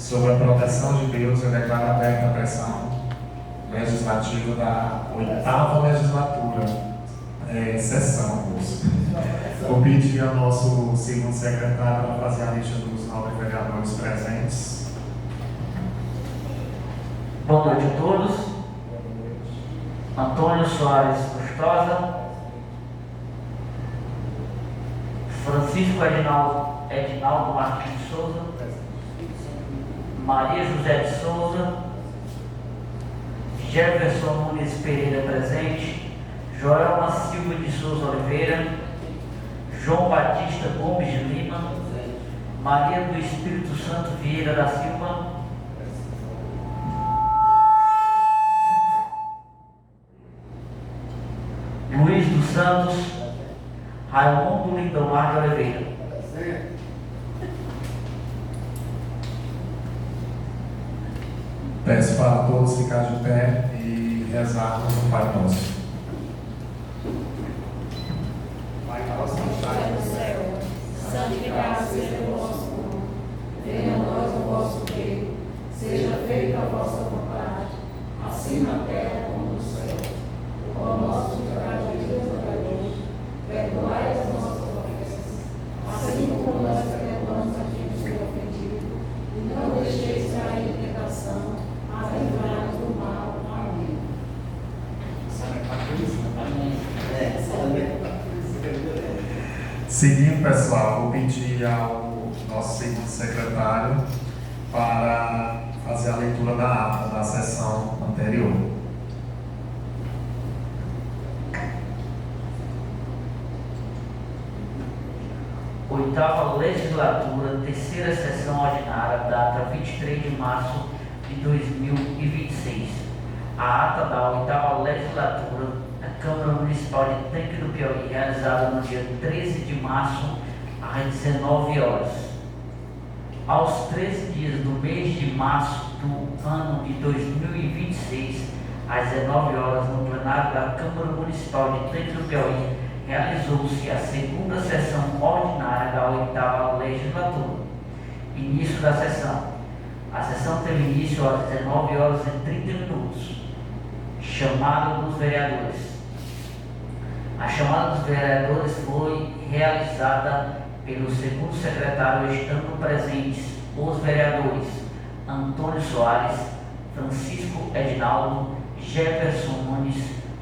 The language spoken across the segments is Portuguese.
Sobre a proteção de Deus, eu declaro aberta a sessão legislativa da 8ª legislatura, sessão, moço. Vou pedir ao nosso segundo secretário para fazer a lista dos 9 vereadores presentes. Boa noite a todos. Antônio Soares Costosa, Francisco Edinaldo Martins de Souza, Maria José de Souza, Jefferson Nunes Pereira presente, Joelma Silva de Souza Oliveira, João Batista Gomes de Lima, Maria do Espírito Santo Vieira da Silva, Luiz dos Santos, Raimundo Lindomar de Oliveira. Peço para todos ficar de pé e rezarmos o Pai Nosso. Pai nosso que estás no céu, santificado seja o vosso nome. Venha a nós o vosso reino. Seja feita a vossa vontade, assim na terra como no céu. O pão nosso de cada dia nos dai hoje. Perdoai as nossas ofensas, assim como nós perdoamos a quem nos tem ofendido. E não deixeis cair em tentação, mas livrai-nos do mal. Amém. Seguindo, pessoal, vou pedir ao nosso segundo secretário para fazer a leitura da ata da sessão anterior. Oitava legislatura, terceira sessão ordinária, data 23 de março de 2026. A ata da oitava legislatura da Câmara Municipal de Tanque do Piauí, realizada no dia 13 de março, às 19 horas. Aos 13 dias do mês de março do ano de 2026, às 19 horas, no plenário da Câmara Municipal de Tanque do Piauí, realizou-se a segunda sessão ordinária da oitava legislatura. Início da sessão. A sessão teve início às 19 horas e 30 minutos. Chamada dos vereadores. A chamada dos vereadores foi realizada pelo segundo secretário, estando presentes os vereadores Antônio Soares, Francisco Edinaldo, Jefferson Nunes,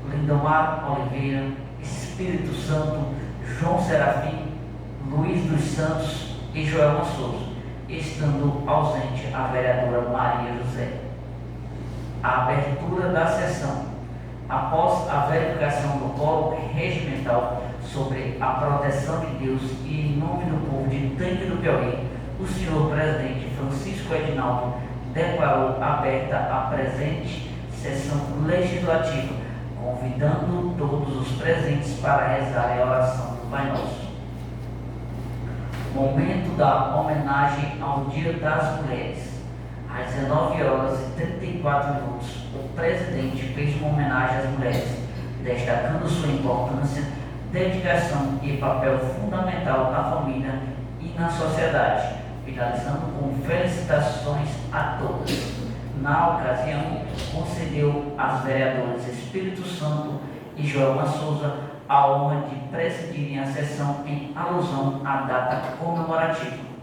Lindomar Oliveira, Espírito Santo, João Serafim, Luiz dos Santos e Joelma Souza, estando ausente a vereadora Maria José. A abertura da sessão. Após a verificação do quórum regimental sobre a proteção de Deus e em nome do povo de Tanque do Piauí, o senhor presidente Francisco Edinaldo declarou aberta a presente sessão legislativa, convidando todos os presentes para rezar a oração do Pai Nosso. Momento da homenagem ao Dia das Mulheres. Às 19 horas e 34 minutos, o presidente fez uma homenagem às mulheres, destacando sua importância, dedicação e papel fundamental na família e na sociedade, finalizando com felicitações a todas. Na ocasião, concedeu às vereadoras Espírito Santo e Joelma Souza a honra de presidirem a sessão em alusão à data comemorativa.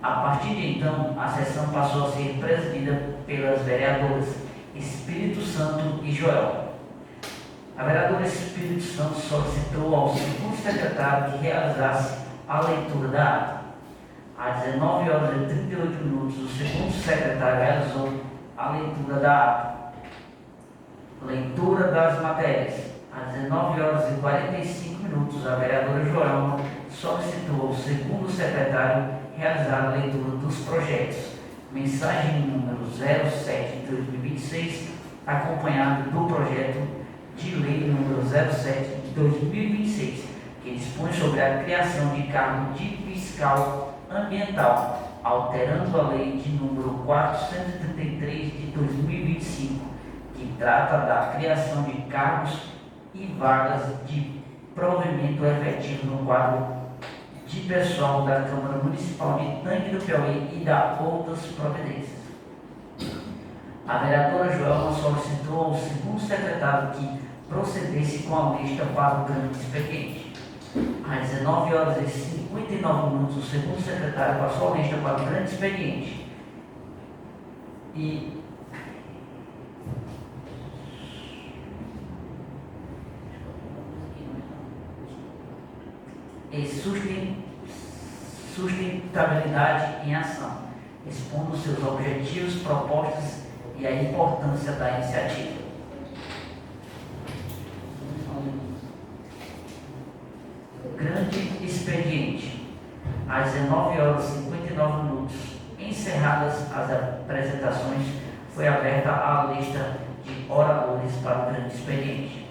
A partir de então, a sessão passou a ser presidida pelas vereadoras Espírito Santo e Joelma. A vereadora Espírito Santo solicitou ao segundo secretário que realizasse a leitura da ata. Às 19 horas e 38 minutos, o segundo secretário realizou a leitura da ata. Leitura das matérias. Às 19 horas e 45 minutos, a vereadora Joelma solicitou ao segundo secretário realizar a leitura dos projetos. Mensagem número 07 de 2026, acompanhado do projeto de lei número 07 de 2026, que dispõe sobre a criação de cargo de fiscal ambiental, alterando a lei de número 433 de 2025, que trata da criação de cargos e vagas de provimento efetivo no quadro de pessoal da Câmara Municipal de Tanque do Piauí e da outras providências. A vereadora Joelma solicitou ao segundo secretário que procedesse com a lista para o grande expediente. Às 19h59, o segundo secretário passou a lista para o grande expediente. E sustentabilidade em ação, expondo seus objetivos, propostas e a importância da iniciativa. Grande expediente. Às 19h59, encerradas as apresentações, foi aberta a lista de oradores para o grande expediente.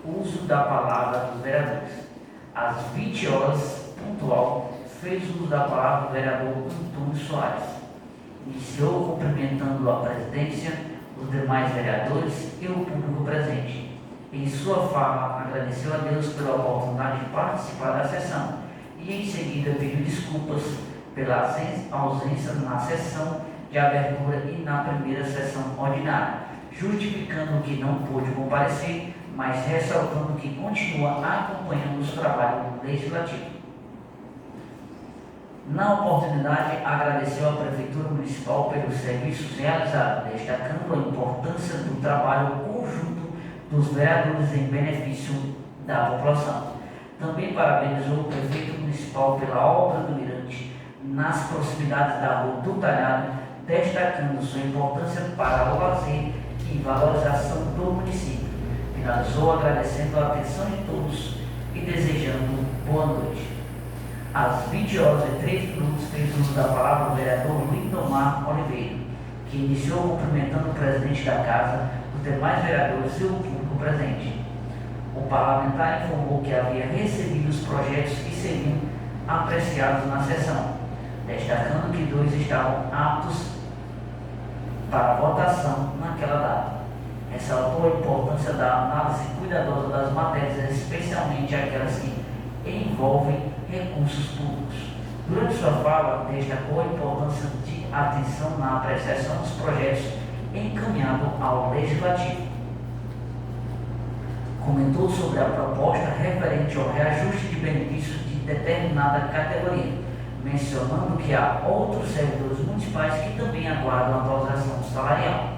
Uso da palavra dos vereadores. Às 20h, pontual, fez uso da palavra o vereador Antônio Soares. Iniciou cumprimentando a presidência, os demais vereadores e o público presente. Em sua fala, agradeceu a Deus pela oportunidade de participar da sessão e, em seguida, pediu desculpas pela ausência na sessão de abertura e na primeira sessão ordinária, justificando que não pôde comparecer, mas ressaltando que continua acompanhando os trabalhos legislativos. Na oportunidade, agradeceu à Prefeitura Municipal pelos serviços realizados, destacando a importância do trabalho conjunto dos vereadores em benefício da população. Também parabenizou o Prefeito Municipal pela obra do mirante nas proximidades da Rua do Talhado, destacando sua importância para o lazer e valorização do município. Finalizou agradecendo a atenção de todos e desejando boa noite. Às 20h03, fez uso da palavra o vereador Lindomar Oliveira, que iniciou cumprimentando o presidente da Casa, os demais vereadores e o público presente. O parlamentar informou que havia recebido os projetos que seriam apreciados na sessão, destacando que 2 estavam aptos para votação naquela data. Ressaltou a importância da análise cuidadosa das matérias, especialmente aquelas que envolvem recursos públicos. Durante sua fala, destacou a importância de atenção na apreciação dos projetos encaminhados ao Legislativo. Comentou sobre a proposta referente ao reajuste de benefícios de determinada categoria, mencionando que há outros servidores municipais que também aguardam a atualização salarial.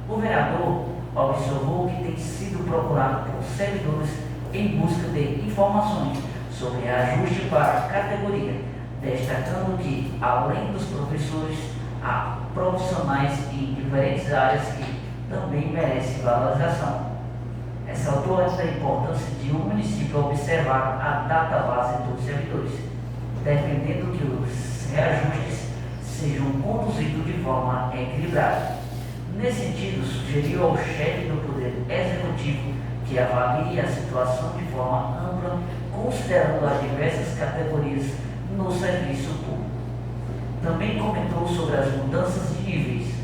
O vereador observou que tem sido procurado por servidores em busca de informações sobre reajuste para a categoria, destacando que, além dos professores, há profissionais em diferentes áreas que também merecem valorização. Ressaltou a importância de um município observar a data base dos servidores, defendendo que os reajustes sejam conduzidos de forma equilibrada. Nesse sentido, sugeriu ao chefe do Poder Executivo que avalie a situação de forma ampla, considerando as diversas categorias no serviço público. Também comentou sobre as mudanças de níveis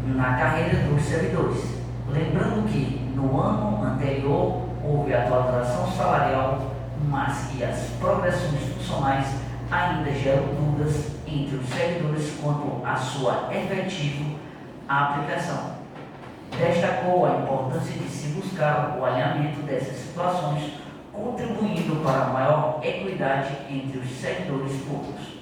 na carreira dos servidores, lembrando que no ano anterior houve atualização salarial, mas que as progressões funcionais ainda geram dúvidas entre os servidores quanto à sua efetiva aplicação. Destacou a importância de se buscar o alinhamento dessas situações, contribuindo para a maior equidade entre os servidores públicos.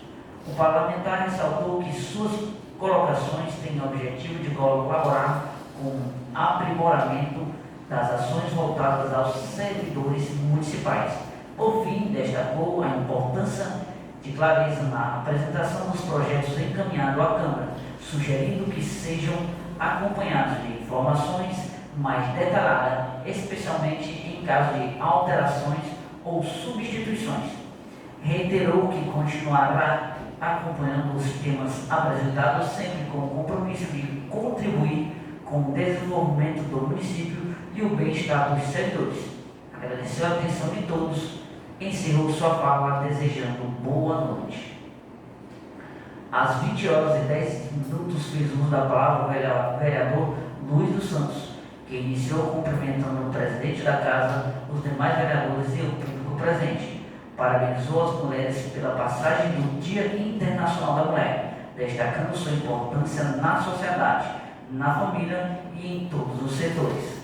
O parlamentar ressaltou que suas colocações têm o objetivo de colaborar com o aprimoramento das ações voltadas aos servidores municipais. Por fim, destacou a importância de clareza na apresentação dos projetos encaminhados à Câmara, sugerindo que sejam acompanhados de informações mais detalhadas, especialmente em caso de alterações ou substituições. Reiterou que continuará acompanhando os temas apresentados, sempre com o compromisso de contribuir com o desenvolvimento do município e o bem-estar dos servidores. Agradeceu a atenção de todos, encerrou sua fala desejando boa noite. Às 20h10, fez uso da palavra o vereador Luiz dos Santos, que iniciou cumprimentando o presidente da Casa, os demais vereadores e o público presente. Parabenizou as mulheres pela passagem do Dia Internacional da Mulher, destacando sua importância na sociedade, na família e em todos os setores.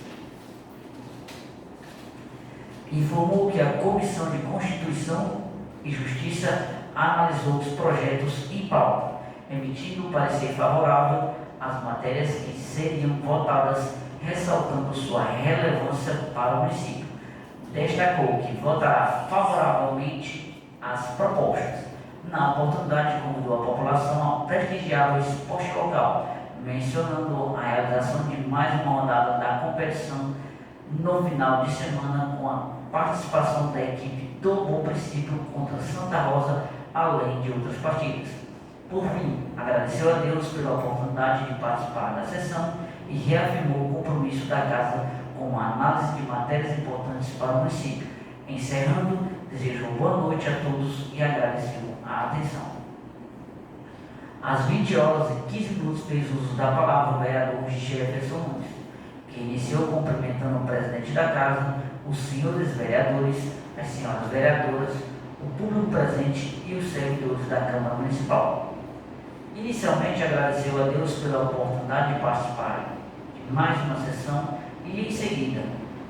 Informou que a Comissão de Constituição e Justiça analisou os projetos em pauta, emitindo parecer favorável às matérias que seriam votadas, ressaltando sua relevância para o município. Destacou que votará favoravelmente às propostas. Na oportunidade, convidou a população a prestigiar o esporte local, mencionando a realização de mais uma rodada da competição no final de semana, com a participação da equipe do Bom Princípio contra Santa Rosa, além de outras partidas. Por fim, agradeceu a Deus pela oportunidade de participar da sessão e reafirmou o compromisso da Casa com a análise de matérias importantes para o município. Encerrando, desejou boa noite a todos e agradeceu a atenção. Às 20h15 fez uso da palavra o vereador Jefferson Nunes, que iniciou cumprimentando o presidente da Casa, os senhores vereadores, as senhoras vereadoras, o público presente e os servidores da Câmara Municipal. Inicialmente agradeceu a Deus pela oportunidade de participar de mais uma sessão e, em seguida,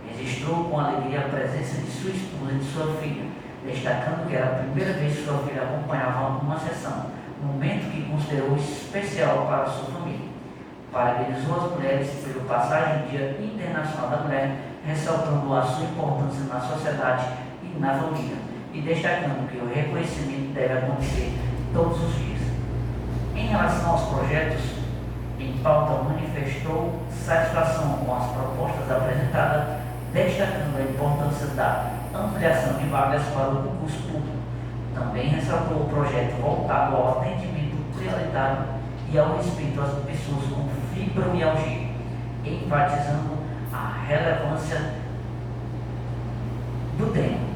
registrou com alegria a presença de sua esposa e de sua filha, destacando que era a primeira vez que sua filha acompanhava uma sessão, momento que considerou especial para sua família. Parabenizou as mulheres pelo passagem do Dia Internacional da Mulher, ressaltando a sua importância na sociedade e na família, e destacando que o reconhecimento deve acontecer todos os dias. Em relação aos projetos, em pauta manifestou satisfação com as propostas apresentadas, destacando a importância da ampliação de vagas para o concurso público. Também ressaltou o projeto voltado ao atendimento prioritário e ao respeito às pessoas com fibromialgia, enfatizando a relevância do tema.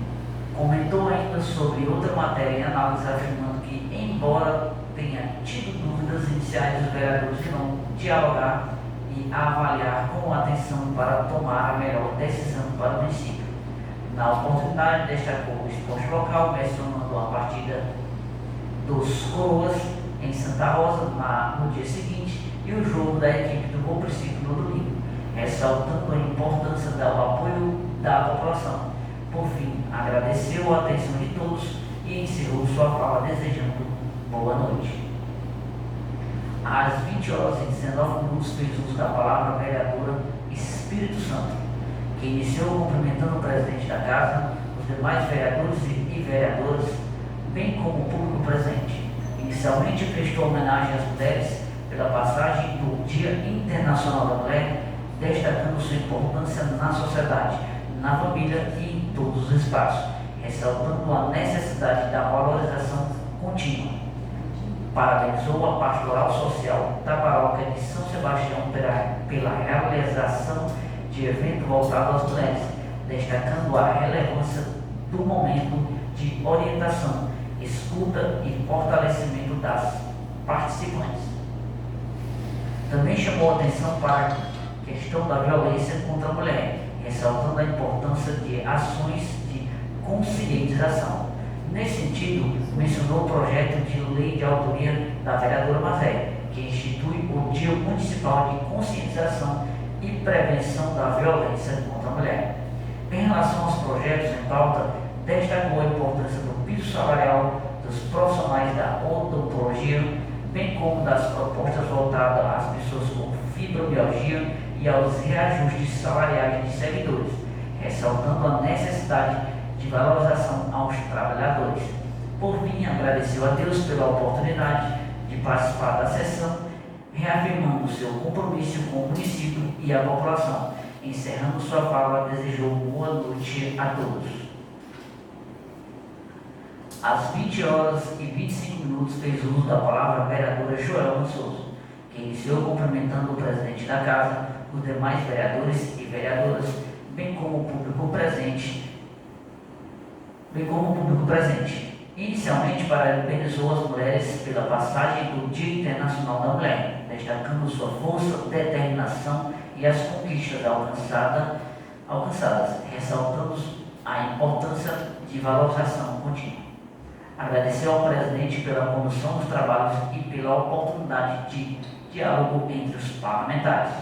Comentou ainda sobre outra matéria em análise, afirmando que, embora tenha tido dúvidas iniciais, os vereadores irão dialogar e avaliar com atenção para tomar a melhor decisão para o município. Na oportunidade, destacou o esporte local, mencionando a partida dos Coroas em Santa Rosa no dia seguinte e o jogo da equipe do Bom Princípio no domingo, ressaltando a importância do apoio da população. Por fim, agradeceu a atenção de todos e encerrou sua fala desejando boa noite. Às 20h19 fez uso da palavra a vereadora Espírito Santo, que iniciou cumprimentando o presidente da Casa, os demais vereadores e vereadoras, bem como o público presente. Inicialmente prestou homenagem às mulheres pela passagem do Dia Internacional da Mulher, destacando sua importância na sociedade, na família e em todos os espaços, ressaltando a necessidade da valorização contínua. Parabenizou a pastoral social da paróquia de São Sebastião pela realização de evento voltado às mulheres, destacando a relevância do momento de orientação, escuta e fortalecimento das participantes. Também chamou a atenção para a questão da violência contra a mulher, ressaltando a importância de ações de conscientização. Nesse sentido, mencionou o projeto de lei de autoria da vereadora Mazé, que institui o Dia Municipal de Conscientização e Prevenção da Violência contra a Mulher. Em relação aos projetos em pauta, destacou a importância do piso salarial dos profissionais da odontologia, bem como das propostas voltadas às pessoas com fibromialgia e aos reajustes salariais de servidores, ressaltando a necessidade de valorização aos trabalhadores. Por fim, agradeceu a Deus pela oportunidade de participar da sessão, reafirmando seu compromisso com o município e a população. Encerrando sua fala, desejou boa noite a todos. Às 20h25 fez uso da palavra a vereadora Joelma Souza, que iniciou cumprimentando o presidente da Casa, os demais vereadores e vereadoras, bem como o público presente. Inicialmente, parabenizou as mulheres pela passagem do Dia Internacional da Mulher, destacando sua força, determinação e as conquistas alcançadas, ressaltando a importância de de valorização contínua. Agradeceu ao presidente pela condução dos trabalhos e pela oportunidade de diálogo entre os parlamentares.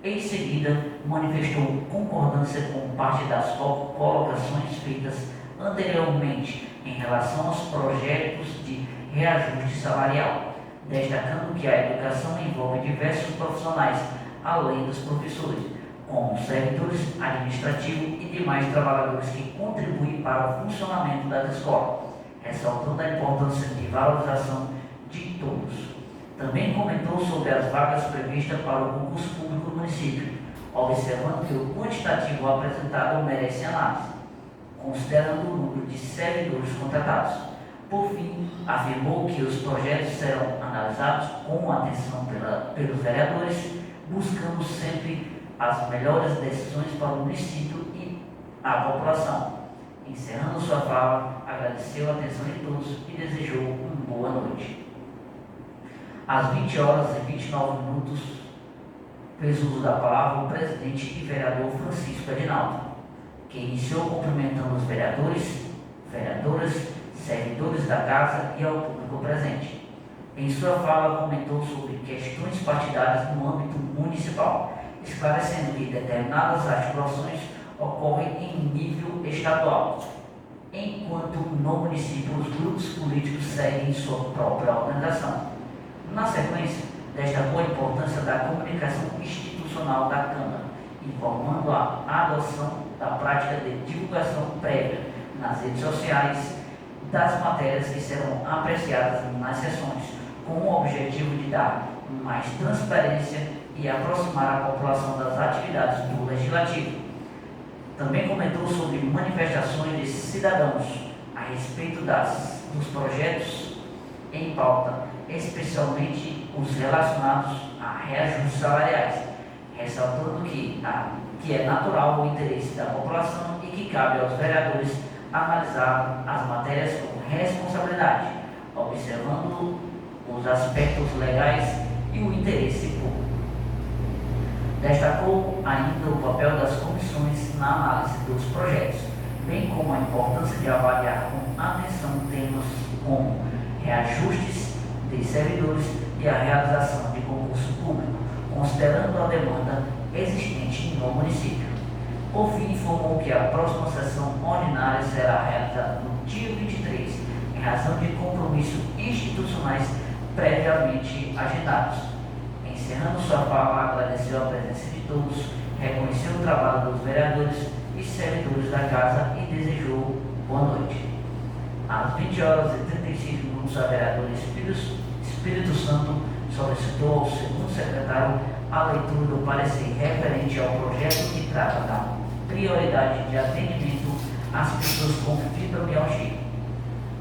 Em seguida, manifestou concordância com parte das colocações feitas anteriormente em relação aos projetos de reajuste salarial, destacando que a educação envolve diversos profissionais, além dos professores, como servidores administrativos e demais trabalhadores que contribuem para o funcionamento das escolas, ressaltando a importância de valorização de todos. Também comentou sobre as vagas previstas para o concurso público do município, observando que o quantitativo apresentado merece análise, considerando o número de servidores contratados. Por fim, afirmou que os projetos serão analisados com atenção pelos vereadores, buscando sempre as melhores decisões para o município e a população. Encerrando sua fala, agradeceu a atenção de todos e desejou uma boa noite. Às 20h29, fez uso da palavra o presidente e vereador Francisco Edinaldo, que iniciou cumprimentando os vereadores, vereadoras, servidores da casa e ao público presente. Em sua fala, comentou sobre questões partidárias no âmbito municipal, esclarecendo que determinadas articulações ocorrem em nível estadual, enquanto no município os grupos políticos seguem sua própria organização. Na sequência, destacou a importância da comunicação institucional da Câmara, informando a adoção da prática de divulgação prévia nas redes sociais das matérias que serão apreciadas nas sessões, com o objetivo de dar mais transparência e aproximar a população das atividades do Legislativo. Também comentou sobre manifestações de cidadãos a respeito dos projetos em pauta, especialmente os relacionados a reajustes salariais, ressaltando que é natural o interesse da população e que cabe aos vereadores analisar as matérias com responsabilidade, observando os aspectos legais e o interesse público. Destacou ainda o papel das comissões na análise dos projetos, bem como a importância de avaliar com atenção temas como reajustes de servidores e a realização de concurso público, considerando a demanda existente no município. Por fim, informou que a próxima sessão ordinária será realizada no dia 23, em razão de compromissos institucionais previamente agendados. Encerrando sua fala, agradeceu a presença de todos, reconheceu o trabalho dos vereadores e servidores da casa e desejou boa noite. Às 20h35, a vereadora Espírito Santo solicitou ao segundo secretário a leitura do parecer referente ao projeto que trata da prioridade de atendimento às pessoas com fibromialgia.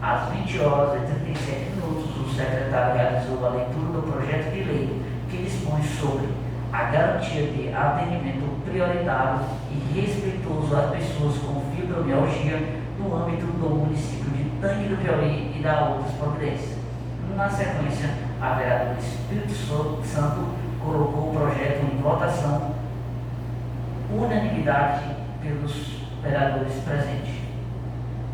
Às 20h37, o secretário realizou a leitura do projeto de lei que dispõe sobre a garantia de atendimento prioritário e respeitoso às pessoas com fibromialgia no âmbito do município de Tanque do Piauí e da outras providências. Na sequência, a vereadora Espírito Santo colocou o projeto em votação, unanimidade pelos vereadores presentes.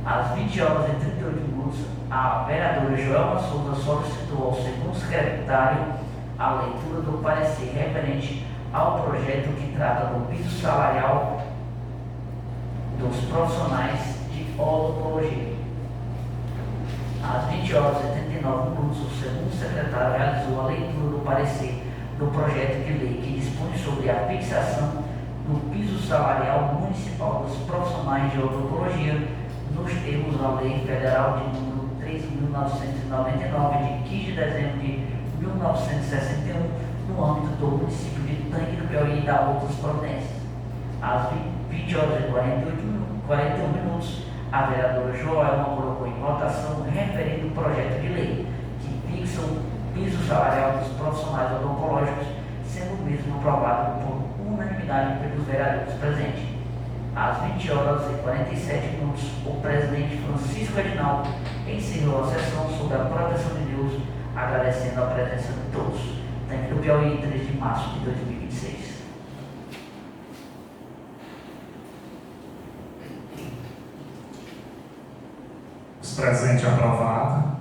Às 20h38, a vereadora Joelma Souza solicitou ao segundo secretário a leitura do parecer referente ao projeto que trata do piso salarial dos profissionais de odontologia. Às 20h89, o segundo secretário realizou a leitura do parecer do projeto de lei que dispõe sobre a fixação do piso salarial municipal dos profissionais de odontologia nos termos da Lei Federal de número 3.999, de 15 de dezembro de 1961, no âmbito do município de Tanque do Piauí e da outras providências. Às 20h41, a vereadora Joelma colocou em votação o referido projeto de lei, que fixa o piso salarial dos profissionais odontológicos, sendo o mesmo aprovado por unanimidade pelos vereadores presentes. Às 20h47, o presidente Francisco Edinaldo encerrou a sessão sob a proteção de Deus, agradecendo a presença de todos. Tanque do Piauí, 3 de março de 2026. presente aprovado.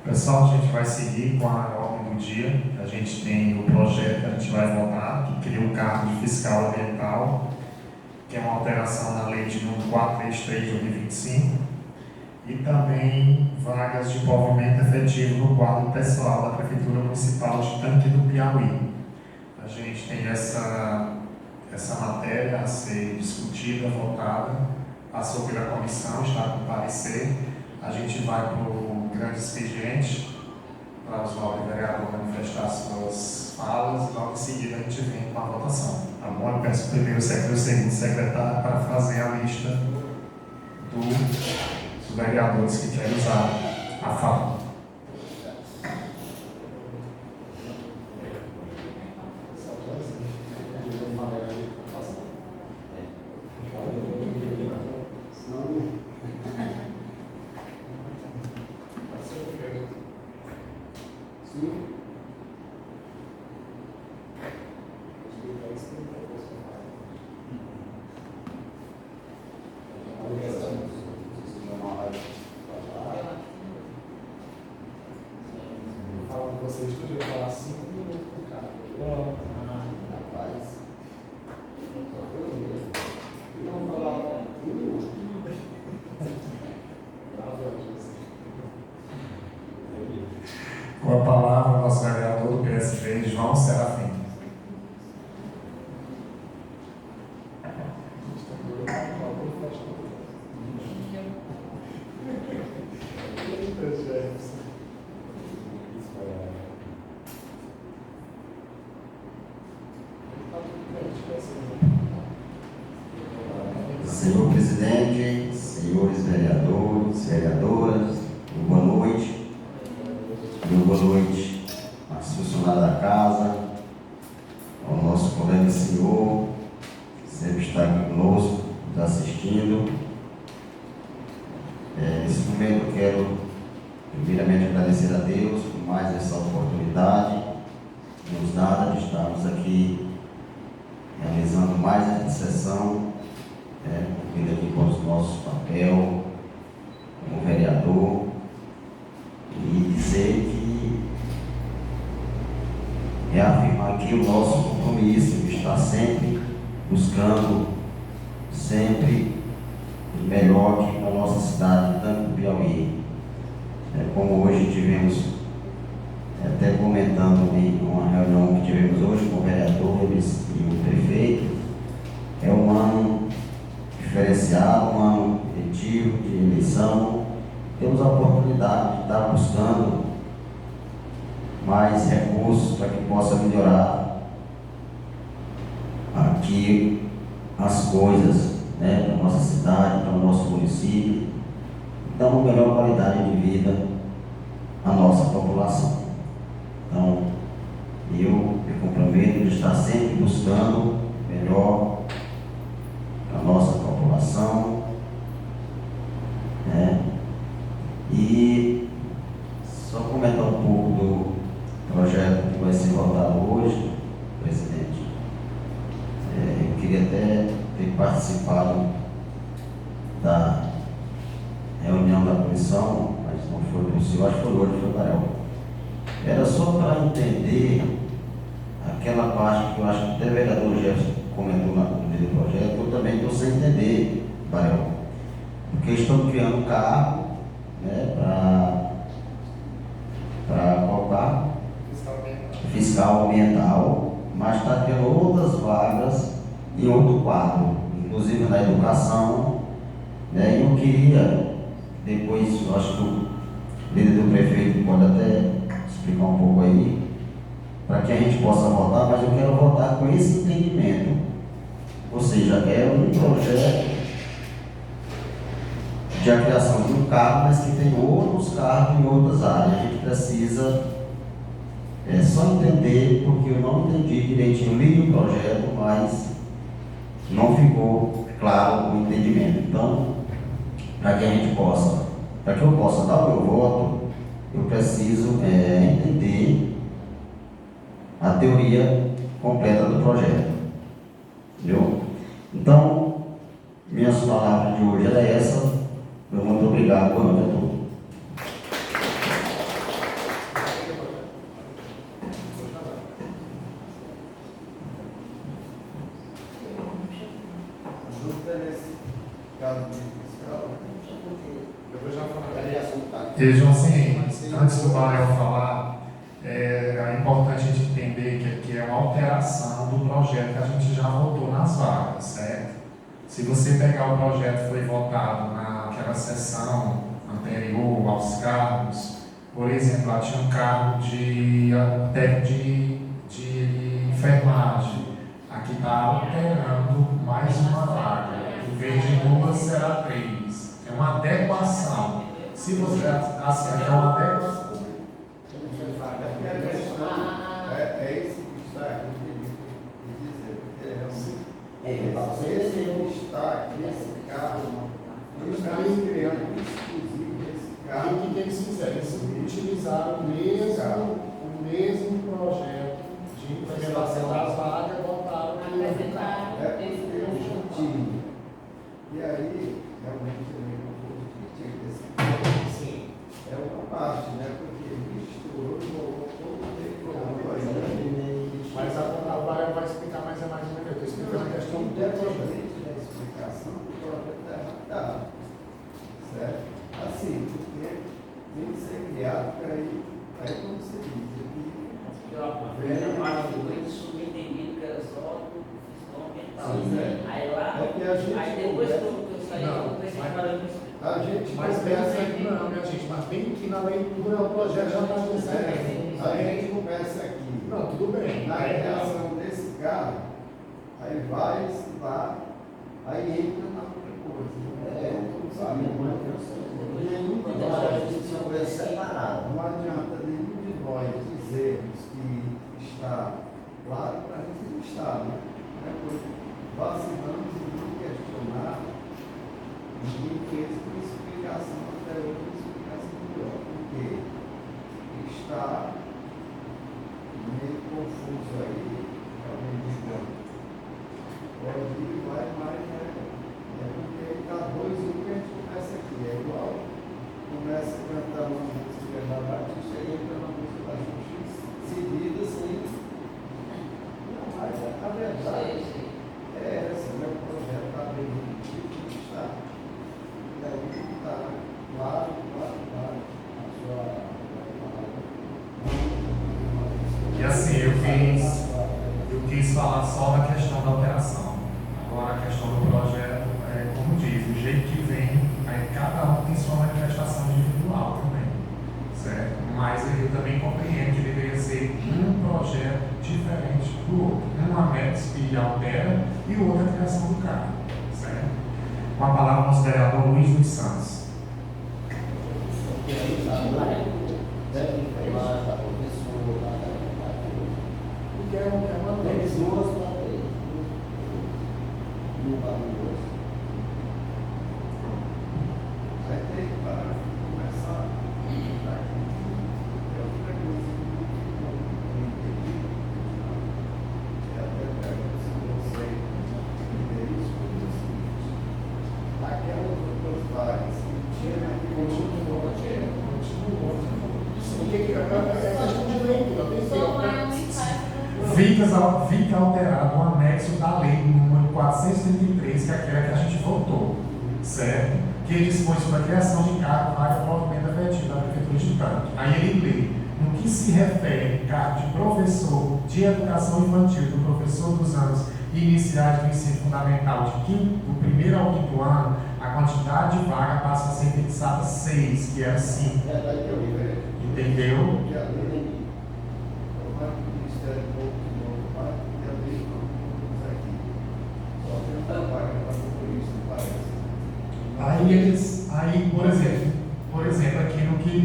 Pessoal, a gente vai seguir com a ordem do dia. A gente tem o projeto que a gente vai votar, que cria o cargo de fiscal ambiental, que é uma alteração na lei de número 433 de 2025, e também vagas de envolvimento efetivo no quadro pessoal da Prefeitura Municipal de Tanque do Piauí. A gente tem essa matéria a ser discutida, votada, passou pela comissão, está com parecer. A gente vai para o grande expediente, para os novos vereadores manifestar suas falas, e logo em seguida a gente vem com a votação. Tá bom? Eu peço o primeiro secretário e o segundo secretário para fazer a lista dos vereadores que querem usar a fala. Vocês podiam falar 5 minutos por cara. Rapaz. Não falar 1 minuto. Com a palavra, o nosso vereador do PSB, João Serafim. Senhor presidente, senhores vereadores, vereadoras, boa noite. Boa noite aos funcionários da casa, ao nosso colega senhor, que sempre está aqui conosco, nos assistindo. Nesse momento eu quero primeiramente agradecer a Deus por mais essa oportunidade nos dada de estarmos aqui realizando mais essa sessão, cumprindo aqui com o nosso papel como vereador, e dizer que reafirmar aqui o nosso compromisso de estar sempre buscando sempre o melhor aqui para a nossa cidade, tanto do Piauí. Como hoje tivemos, até comentando em uma reunião que tivemos hoje com vereadores e o prefeito, é um ano diferenciado, um ano eletivo de eleição. Temos a oportunidade de estar buscando mais recursos para que possa melhorar aqui as coisas, da nossa cidade, para o nosso município, dar uma melhor qualidade de vida à nossa população. Então, eu me comprometo de estar sempre buscando melhor a nossa população, e só comentar um pouco do projeto que vai ser votado hoje, presidente. Eu queria até ter participado da reunião da comissão, mas não foi possível, acho que foi hoje, foi Barel. Era só para entender aquela parte que eu acho que até o vereador Jefferson comentou no meio do projeto, eu também estou sem entender, Barel, porque estão criando um cargo, para colocar fiscal ambiental, mas está tendo outras vagas em outro quadro, inclusive na educação, e eu queria, depois, eu acho que o líder do prefeito pode até explicar um pouco aí, para que a gente possa votar, mas eu quero votar com esse entendimento. Ou seja, é um projeto de a criação de um cargo, mas que tem outros cargos em outras áreas. A gente precisa só entender, porque eu não entendi direitinho, li o projeto, mas não ficou claro o entendimento. Então, para que eu possa dar o meu voto, eu preciso entender a teoria completa do projeto. Entendeu? Então, minhas palavras de hoje era essa. Meu muito obrigado, boa noite a todos. Vejam assim, antes do Barel falar, é importante a gente entender que aqui é uma alteração do projeto que a gente já votou nas vagas, certo? Se você pegar o projeto que foi votado naquela sessão anterior aos cargos, por exemplo, lá tinha um cargo de técnico de enfermagem, aqui está alterando mais uma vaga, em vez de 2 será 3, é uma adequação. Se você acertar, é uma adequação. É isso que está aqui esse destaque, esse carro, eles estão criando exclusivo esse carro. O que eles fizeram? Eles utilizaram o mesmo projeto de implementação das vagas, botaram no mesmo carro. E aí, realmente, é uma parte, né? Porque misturou e colocou todo o tempo. Mas a vaga vai explicar mais ou menos. Eu estou explicando a questão do projeto. A explicação do projeto está errado. Certo? Assim, porque tem que ser criado para aí como você diz, A parte do 8 subentendido que era só do fiscal ambiental. Sim, é. Aí lá, É que a gente aí depois conversa- que eu saí, eu comecei a falar isso. a gente Mas conversa pensa aqui. não, minha gente, mas bem que na leitura o projeto já está dizendo. A gente começa aqui. Não, tudo bem. Na reação desse carro, aí vai lá, aí entra na outra coisa. Sabe? Nenhum de nós separado. não adianta nenhum de nós dizermos que está claro para a gente não está, né? Vacilamos e não questionar, ninguém fez uma explicação até hoje, uma explicação melhor, porque está meio confuso aí, realmente pode ir, vai, mas porque está 2 que a gente começa aqui, é igual, começa cantando uma música da Batista e entra na música da Justiça, seguida assim, não, mas a verdade é essa, né? O projeto está bem que está, e aí está claro, a sua E assim, eu quis falar só da questão da alteração. Agora, a questão do projeto, como diz, do jeito que vem, aí cada um tem sua manifestação individual também, certo? Mas eu também compreendo que deveria ser um projeto diferente do outro. Um anexo que altera e o outro a criação do carro, certo? Com a palavra do vereador Luiz dos Santos. vai ter que parar, começar aqui. É outra coisa que eu não entendi. Até pergunto se você entender isso, porque é o seguinte, aquelas outras vagas que tinha naquele Continua. O que é questão de leitura? Fica alterado o anexo da lei número 433, que é aquela que a gente votou, certo? Que dispõe sobre a criação de cargo para provimento efetivo da Prefeitura de Tanque. Aí ele lê, no que se refere cargo de professor de educação infantil, do professor dos anos iniciais do ensino fundamental, do primeiro ao 5º ano, a quantidade de vaga passa a ser fixada 6, que era 5. Entendeu? Porque a lei, o Ministério Público de novo, e a lei não estamos aqui. Só tem uma vaga para motorista, parece. Aí, por exemplo, aqui no que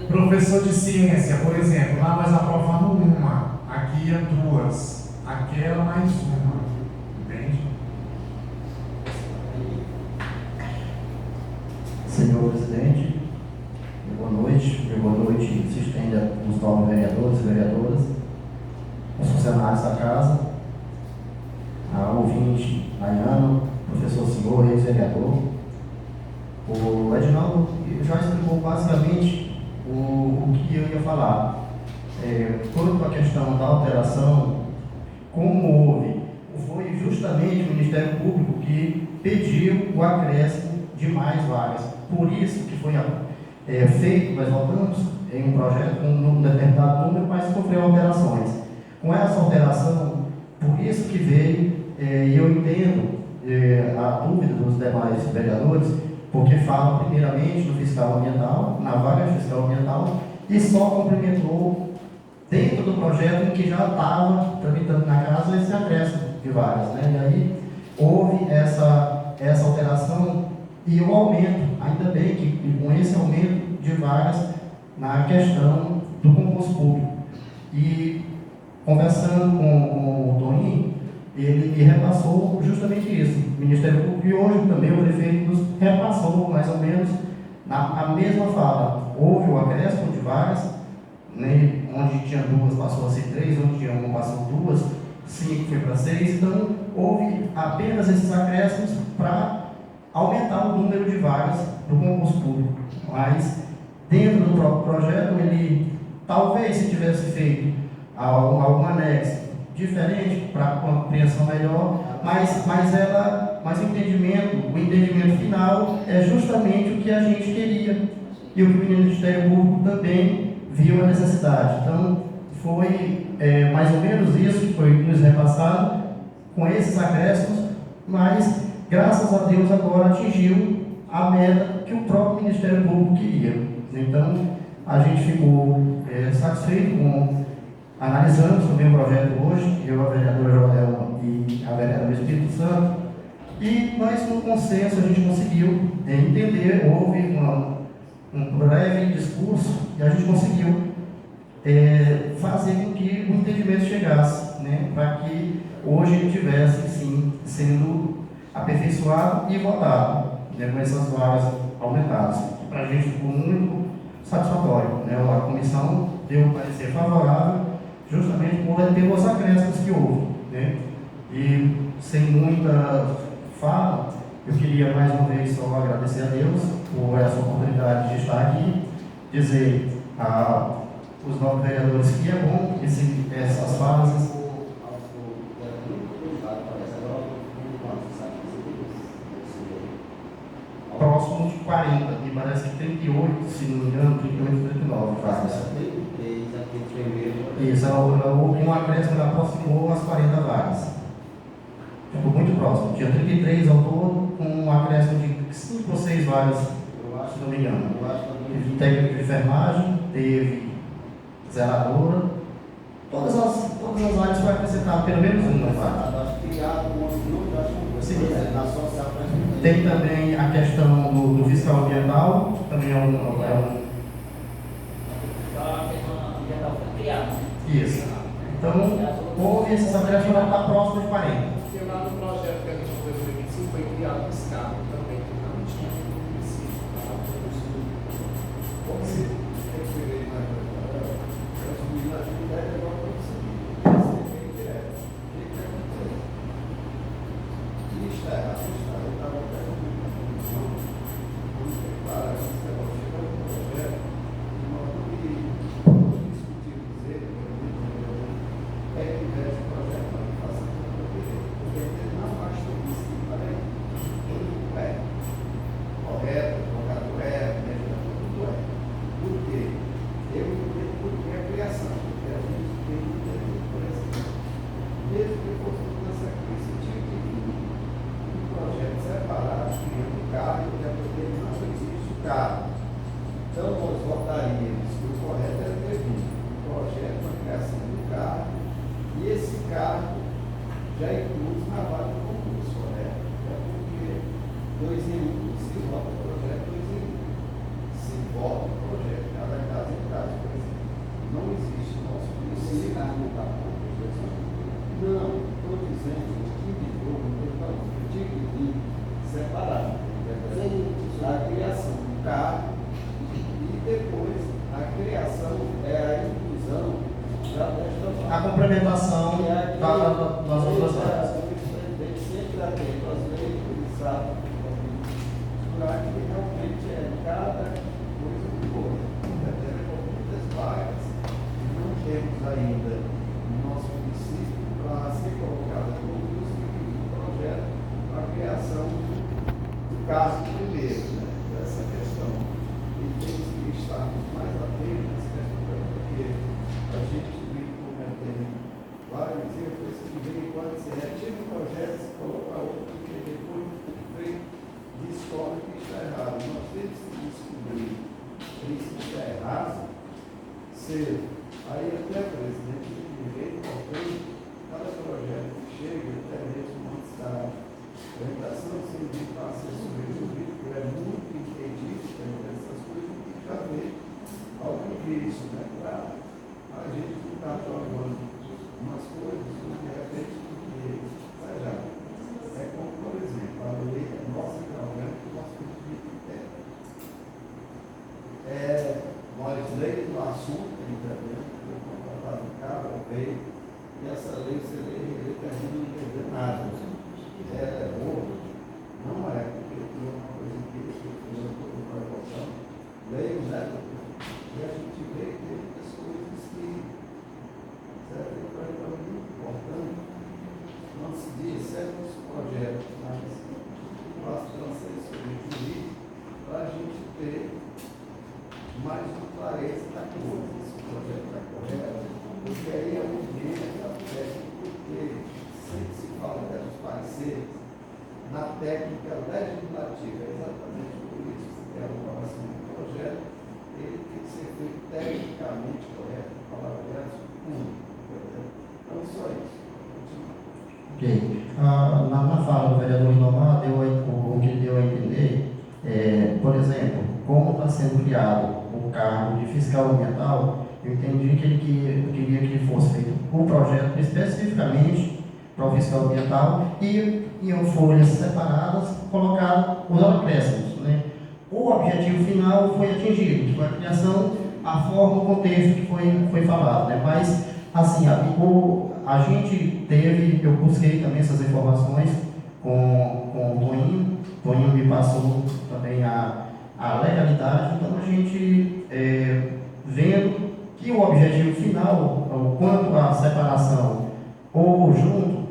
professor de ciência, por exemplo, lá nós aprovamos uma, aqui é 2, aquela mais uma. Senhor presidente, boa noite. Boa noite se estende aos novos vereadores e vereadoras, aos funcionários da casa, ao ouvinte, Baiano, professor senhor, ex-vereador. O Edinaldo já explicou basicamente o que eu ia falar. Toda a questão da alteração, como houve, foi justamente o Ministério Público que pediu o acréscimo de mais vagas. Por isso que foi feito, nós voltamos em um projeto com um determinado número, mas sofreu alterações. Com essa alteração, por isso que veio, e eu entendo a dúvida dos demais vereadores, porque fala primeiramente no fiscal ambiental, na vaga de fiscal ambiental, e só complementou dentro do projeto em que já estava tramitando na casa esse acréscimo de vagas, né? E aí houve essa alteração e o aumento, ainda bem que com esse aumento de vagas na questão do concurso público. E conversando com o Toninho, ele me repassou justamente isso. O Ministério Público, e hoje também o prefeito nos repassou mais ou menos a mesma fala. Houve o acréscimo de vagas, né, onde tinha 2 passou a ser 3, onde tinha 1 passou 2, 5 foi para 6. Então houve apenas esses acréscimos para aumentar o número de vagas do concurso público. Mas dentro do próprio projeto, ele talvez se tivesse feito algum anexo diferente para compreensão melhor, mas o entendimento final é justamente o que a gente queria e o que o Ministério Público também viu a necessidade. Então foi mais ou menos isso que foi nos repassado com esses acréscimos, mas graças a Deus agora atingiu a meta que o próprio Ministério Público queria. Então a gente ficou satisfeito com. Analisamos também o projeto hoje, eu, a vereadora Joel e a vereadora Espírito Santo, e nós, no consenso, a gente conseguiu entender, houve um breve discurso e a gente conseguiu fazer com que o entendimento chegasse, né, para que hoje ele tivesse, sim, sendo aperfeiçoado e votado, né, com essas vagas aumentadas. Para a gente ficou muito satisfatório, né, a comissão deu um parecer favorável, justamente pelos acréscimos que houve, né? E sem muita fala, eu queria mais uma vez só agradecer a Deus por essa oportunidade de estar aqui, dizer aos novos vereadores que é bom essas falas. Próximo de 40, me parece que 38, se não me engano, 38, 39 vagas. Isso, um acréscimo da aproximou as 40 vagas. Ficou muito próximo. Tinha 33 ao todo, com um acréscimo de 5 ou 6 vagas, se não me engano. Teve técnico de enfermagem, teve zeladora. Todas as áreas foram acrescentadas, pelo menos uma, tá? Tem também a questão do fiscal ambiental, também é um Isso. Então, houve esses acréscimos para estar próximo de 40. Porque lá no projeto que a gente foi em 2025 foi criado esse cargo também, que não tinha específico para o curso. Como se tem que ver as atividades agora para você. Isso é direto. O que acontece? Está errado, eu estava até com uma comissão, vamos preparar esse negócio, chegou no projeto, de modo que discutimos ele, é que tivesse projeto para fazer porque ele na parte do município, complementação das outras áreas. O presidente sempre atento às leis, ele sabe que realmente é cada coisa do outro. Temos muitas vagas que não temos ainda no nosso município para ser colocada no projeto para a criação do caso primeiro, né? Essa questão. E temos que estar mais atentos porque a gente vem cometendo vários erros, esse que vem quando se retira o projeto, se coloca outro, porque depois vem descobre que está errado. Nós temos que descobrir isso que está errado cedo. Aí até o presidente tem direito ao tempo, cada projeto que chega, até mesmo antes da orientação, se ele passa a ser resolvido, porque é muito entendido, essas coisas tem que haver algo disso, né? Para a gente não estar jogando umas coisas, de repente, porque, já, é como, por exemplo, a lei é nossa, nós lemos o assunto, entendeu? Eu contratava um cara, veio, e essa lei, você lê, ele termina não entender nada. Ela é boa, não é, porque tem uma coisa que eu estou voltando, leio, né? E a gente vê que tem muitas coisas que, certo? É muito importante, não se diz certos projetos, mas bastante jurídico, para a gente ter mais uma clareza da coisa, se o projeto está correto, porque aí é um ambiente técnico, porque sempre se fala dos pareceres, na técnica legislativa, exatamente por isso, que é a aprovação do projeto, ele tem que ser feito tecnicamente correto, palavra dessa, então só isso. Ok. Na fala do vereador Inomar, o que deu a entender, por exemplo, como está sendo criado o cargo de fiscal ambiental, eu entendi que ele queria que fosse feito um projeto especificamente para o fiscal ambiental e em folhas separadas colocar os acréscimos, né? O objetivo final foi atingido, que foi a criação, a forma, o contexto que foi falado, né? Mas, assim, a gente teve, eu busquei também essas informações com o Toninho me passou também a legalidade, então a gente vendo que o objetivo final, quanto à separação ou junto,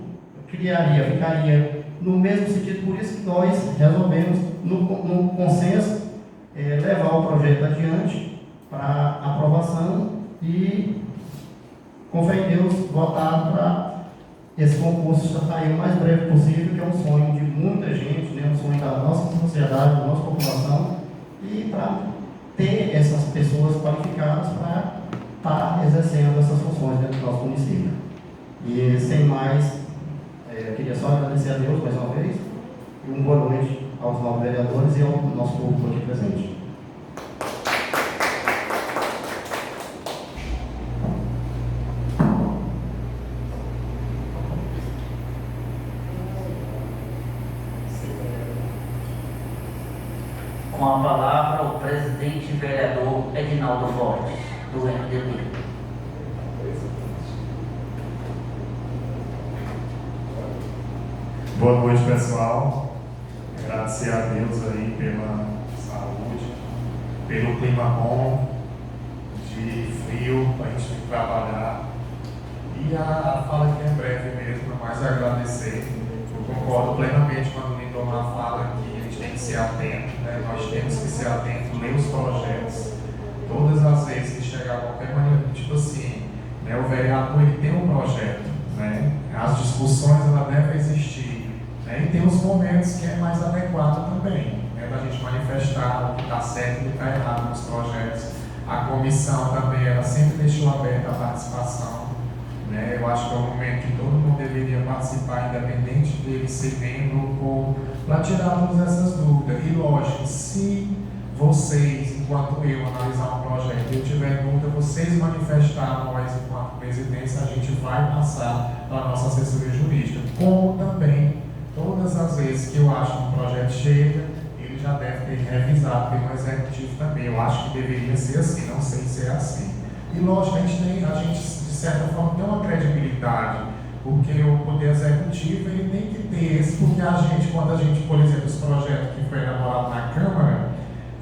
ficaria no mesmo sentido, por isso que nós resolvemos, no consenso, levar o projeto adiante para aprovação e, com fé em Deus, votar para esse concurso sair o mais breve possível, que é um sonho de muita gente, né? Um sonho da nossa sociedade, da nossa população, e para ter essas pessoas qualificadas para estar exercendo essas funções dentro do nosso município. E sem mais, eu queria só agradecer a Deus mais uma vez, e uma boa noite aos novos vereadores e ao nosso público aqui presente. Com a palavra, o presidente vereador Edinaldo Fortes, do MDB. Boa noite, pessoal. Agradecer a Deus aí pela saúde, pelo clima bom, de frio, para a gente vir trabalhar. E a fala aqui é breve mesmo, mas agradecer. Eu concordo plenamente quando o Lindomar fala que a gente tem que ser atento, né? Nós temos que ser atentos, ler os projetos. Todas as vezes que chegar qualquer maneira, tipo assim, né, o vereador ele tem um projeto, né? As discussões ela devem existir, né? E tem os momentos que é mais adequado também, né, da gente manifestar o que está certo e o que está errado nos projetos. A comissão também ela sempre deixou aberta a participação, né? Eu acho que é um momento que todo mundo deveria participar, independente dele ser membro ou para tirar todas essas dúvidas. E lógico, se vocês, enquanto eu analisar um projeto e eu tiver dúvida, vocês manifestar, nós, enquanto presidência, a gente vai passar para a nossa assessoria jurídica. Como também, todas as vezes que eu acho que um projeto chega, ele já deve ter revisado pelo executivo também. Eu acho que deveria ser assim, não sei se é assim. E lógico, a gente certa forma, tem uma credibilidade, porque o Poder Executivo ele tem que ter esse, porque a gente, quando a gente, por exemplo, os projetos que foi elaborado na Câmara,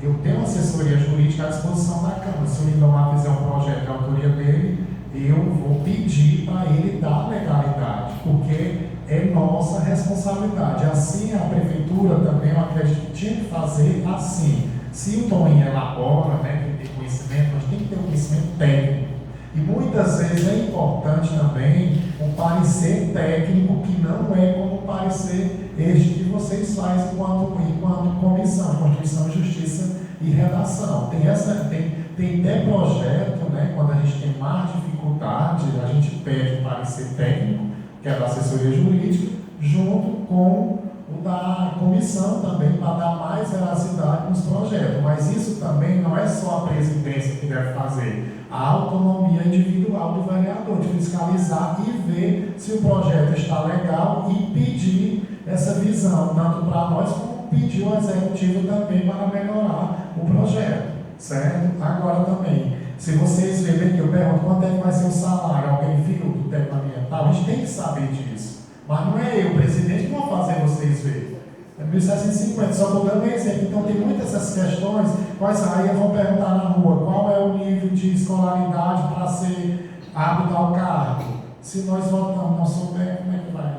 eu tenho uma assessoria jurídica à disposição da Câmara. Se o Lindomar fizer um projeto de autoria dele, eu vou pedir para ele dar legalidade, porque é nossa responsabilidade. Assim, a Prefeitura também, eu acredito que tinha que fazer assim. Se o Toninho elabora, né, que tem conhecimento, mas tem que ter um conhecimento técnico. E muitas vezes é importante também um parecer técnico que não é como o parecer este que vocês fazem enquanto Comissão, Constituição, Justiça e Redação. Tem até projeto, né, quando a gente tem mais dificuldade, a gente pede um parecer técnico, que é da assessoria jurídica, junto com o da comissão também, para dar mais veracidade nos projetos. Mas isso também não é só a presidência que deve fazer. A autonomia individual do vereador, de fiscalizar e ver se o projeto está legal e pedir essa visão, tanto para nós como pedir ao executivo também para melhorar o projeto, certo? Agora também, se vocês verem que eu pergunto quanto é que vai ser o salário, alguém viu do técnico ambiental, a gente tem que saber disso. Mas não é eu, presidente, que vou fazer vocês verem. É 1.750, só estou dando um exemplo. Então tem muitas essas questões, quais aí eu vou perguntar na rua, qual é o nível de escolaridade para ser apto ao cargo? Se nós votamos, não souber, como é que vai?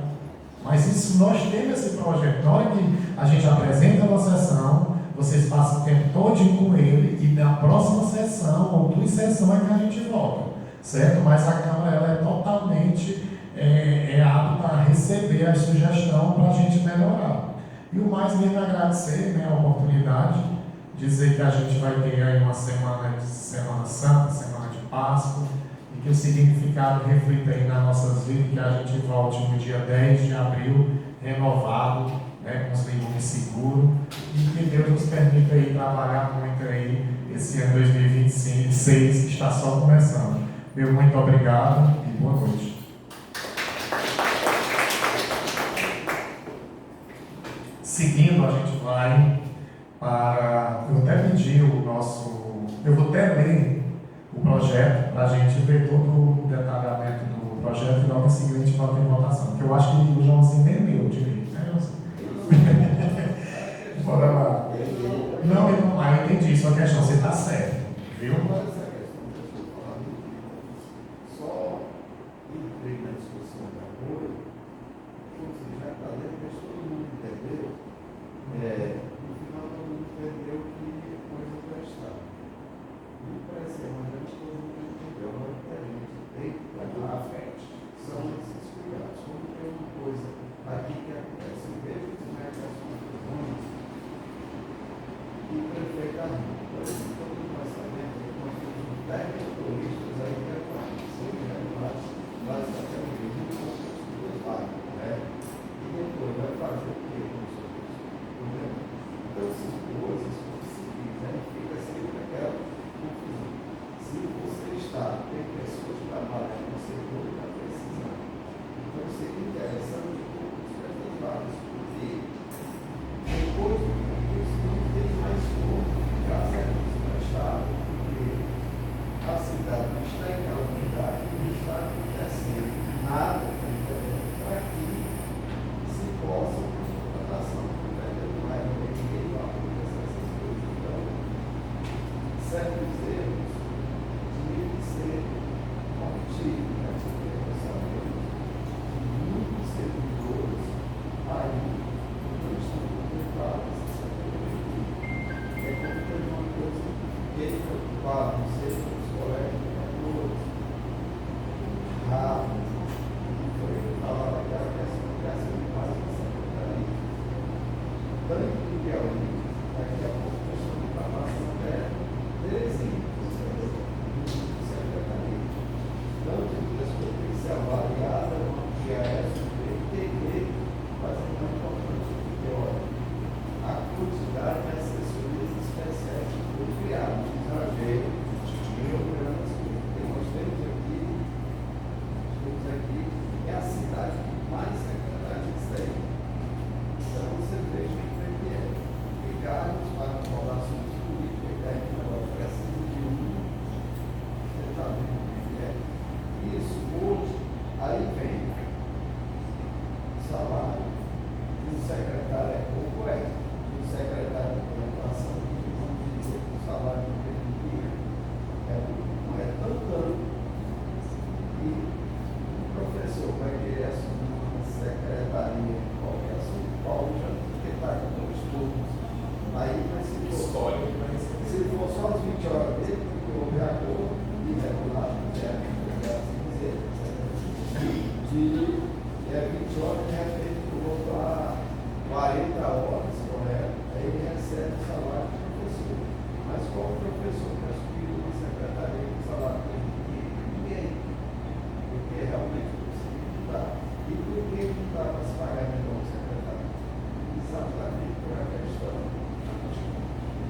Mas isso, nós temos esse projeto. Na hora que a gente apresenta uma sessão, vocês passam o tempo todo com ele e na próxima sessão, ou duas sessões, é que a gente vota, certo? Mas a Câmara ela é totalmente apta a receber a sugestão para a gente melhorar. E o mais mesmo é agradecer, né, a oportunidade, dizer que a gente vai ter aí uma semana de Semana Santa, Semana de Páscoa, e que o significado reflita aí nas nossas vidas, que a gente volte no dia 10 de abril, renovado, né, com os limites seguros, e que Deus nos permita aí trabalhar muito aí esse ano 2026, que está só começando. Meu muito obrigado e boa noite. Seguindo, a gente vai para... Eu até pedi o nosso... Eu vou até ler o projeto para a gente ver todo o detalhamento do projeto e logo em seguida a gente volta em votação. Porque eu acho que o Joãozinho nem leu direito, né, Joãozinho? Bora lá. Não, eu entendi sua questão, você está certo, viu? Só entrei na discussão de apoio, você já está lendo, mas todo mundo entendeu. No final todo mundo entendeu que coisa prestada. No pré-semana todo mundo entendeu, mas a gente tem que trabalhar à frente. São esses cuidados. Quando tem uma coisa aqui que acontece, eu vejo como é que as coisas vão e perfeitamente. Por exemplo, todo mundo vai saber que nós temos 10 motoristas aí que são irregulares, basicamente, muito poucas duas vagas, né? E depois vai fazer o quê com os outros? Então, essas coisas, se quiserem, fica sempre aquela confusão. Se você tem pessoas que trabalham no setor, está precisando. Então, seria interessante um pouco essas vagas, porque depois do concurso não tem mais como ficar sendo prestado, porque a cidade não está em calamidade, não está acontecendo nada para que se possa ter contratação não é ninguém vai acontecer essas coisas. Então, certos erros tinham que ser cometidos, né? Porque nós sabemos que muitos servidores ainda não estão contemplados nessa categoria. É como tem uma coisa que ele preocupado, não sei, com os colegas vereadores, rápido, e foi falar daquela questão de criação de base na secretaria. Tanto do Piauí, daqui a pouco nós estamos para a nossa terra, 13 secretaria. Tanto que as coisas têm que ser avaliadas, que a SB tem que fazer uma importância de olha. A quantidade de assessorias especiais que foram criadas, exagero, Aí, mas se for só as 20 horas dele, porque houve acordo irregular, é 20 horas, de repente, eu para 40 horas, correto? Aí ele recebe o salário do professor. Mas qual professor que aspira uma secretaria com salário de ninguém? Porque realmente não dá. E por que não dá para se pagar melhor o secretário? Exatamente por a questão.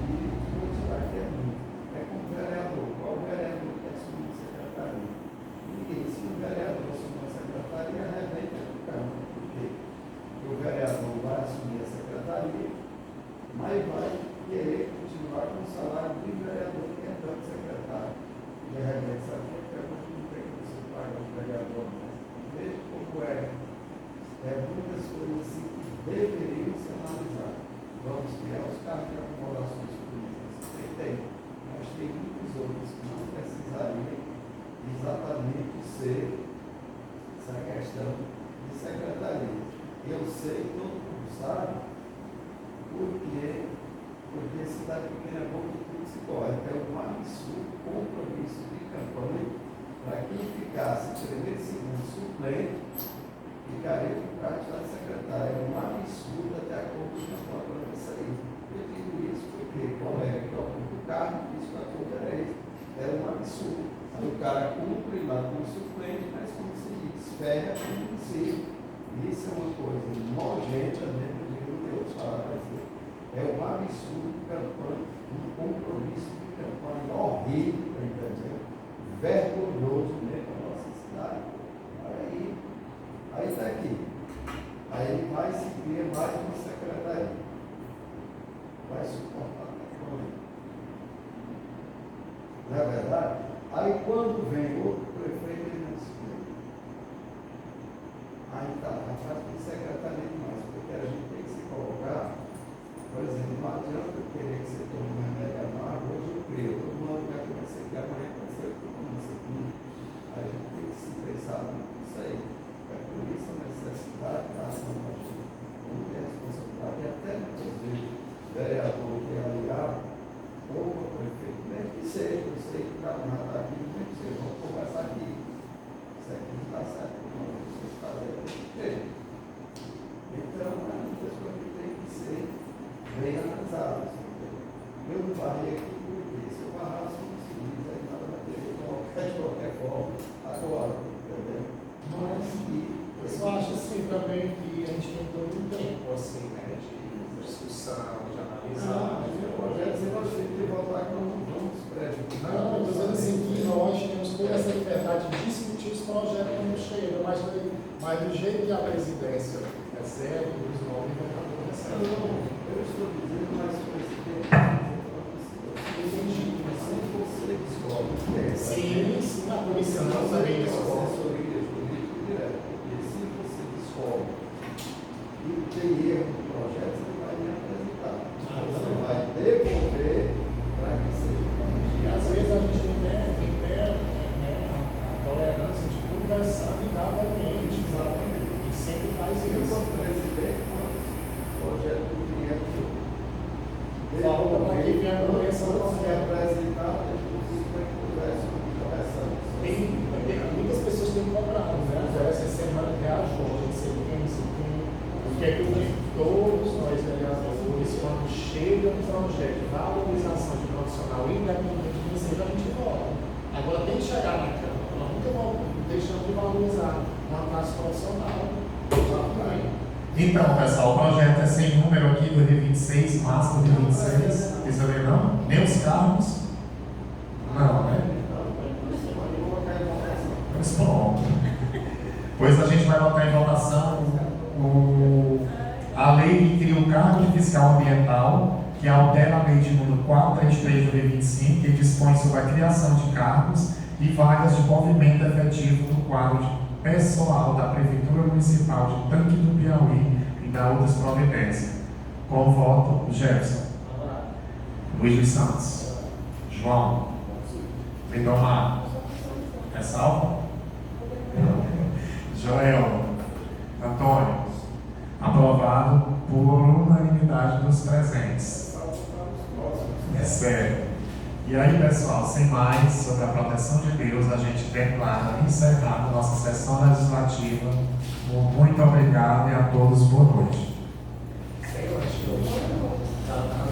E você vai ter muito. É como o vereador. Qual vereador que assume a secretaria? Ninguém. Se o vereador assumir a secretaria, arrebenta do campo. Por quê? Porque o vereador vai assumir a secretaria, mas vai querer continuar com o salário do vereador que é tanto secretário. De repente, sabe o que é muito que você paga o vereador? Veja como muitas coisas assim que deveriam ser analisadas. Vamos criar os cargos de acomodações políticas. Tem, mas tem muitos outros que não precisariam exatamente ser essa questão de secretaria. Eu sei, todo mundo sabe, porque cidade pequena é bom que tudo se corre. É um absurdo compromisso de campanha para quem ficasse primeiro e segundo suplente, ficaria com o cargo de secretário. É um absurdo até a conta de campanha para isso aí. Eu digo isso porque, colega que ocupa o cargo, isso para todo era isso. É um absurdo. Aí o cara cumpre lá como suplente, mas como se desfere como si. Isso é uma coisa nojenta dentro do Deus fala. É um absurdo de campanha, um compromisso de campanha horrível, entendeu? Vergonhoso dentro da nossa cidade. Aí está aqui. Aí vai se criar mais uma secretaria. Vai suportar a campanha. Não é verdade? Aí quando vem outro prefeito, ele não se vê. Aí está, atrás de secretaria demais, porque a gente tem que se colocar, por exemplo, não adianta eu querer que você tome um remédio amargo, hoje eu creio, todo mundo vai começar que amanhã pode ser que eu comece aqui. A gente tem que se pensar nisso aí. É por isso a necessidade da ação da gente, como tem a responsabilidade, e até muitas vezes o vereador que é aliado, ou o prefeito, mesmo que seja, eu sei que o cara não está aqui, mesmo que seja, vamos conversar aqui. Isso aqui não está certo, não, vocês fazem jeito. Então, é muitas coisas que tem que ser bem analisadas. Eu não barrei aqui porque se eu barrasse um seguinte, aí nada vai ter de qualquer forma, agora, entendeu? Mas Eu só acho assim também que a gente tem todo um tempo assim, né, de discussão, de analisar. O projeto você vai ter que voltar que não vamos prejudicar. Não, eu estou dizendo assim que nós temos toda essa liberdade de discutir os projetos quando chega, mas do jeito que a presidência é zero, os nomes vão estar acontecendo. Não, eu estou dizendo, mas o presidente entendi, mas sempre você discorda. Sim, a comissão também discorda. Assessoria jurídica direta, porque se você discorda e tem erro no projeto, você não vai nem apresentar. Você vai devolver para que seja corrigido. E às vezes a gente tem a tolerância de conversar amigavelmente, e sempre faz Eu isso. sou presidente, mas o projeto do dinheiro Falta para que venha a correção se correta. apresentar, depois vai conversar. Muitas pessoas têm cobrado, né? Essa semana reajuste, não sei o que. Porque é que todos nós vereadores, quando chega um projeto de valorização de profissional independente de seja, a gente vota. Agora tem que chegar na Câmara, nós nunca vamos deixando de valorizar uma classe profissional. Então, pessoal, o projeto é sem número aqui, 2026, março de 2026. Precisa ver não? Nem os cargos? Não, né? Mas pronto. Pois a gente vai botar em votação a lei que cria o cargo de fiscal ambiental, que altera a lei de número 433 de 2025, que dispõe sobre a criação de cargos e vagas de movimento efetivo no quadro de pessoal da Prefeitura Municipal de Tanque do Piauí e da outras providências. Com voto, Jefferson. Luiz dos Santos. João. Lindomar. Ressalva? Joel. Antônio. Aprovado por unanimidade dos presentes. Espero. E aí, pessoal, sem mais, sobre a proteção de Deus, a gente declara encerrada a nossa sessão legislativa. Muito obrigado e a todos boa noite.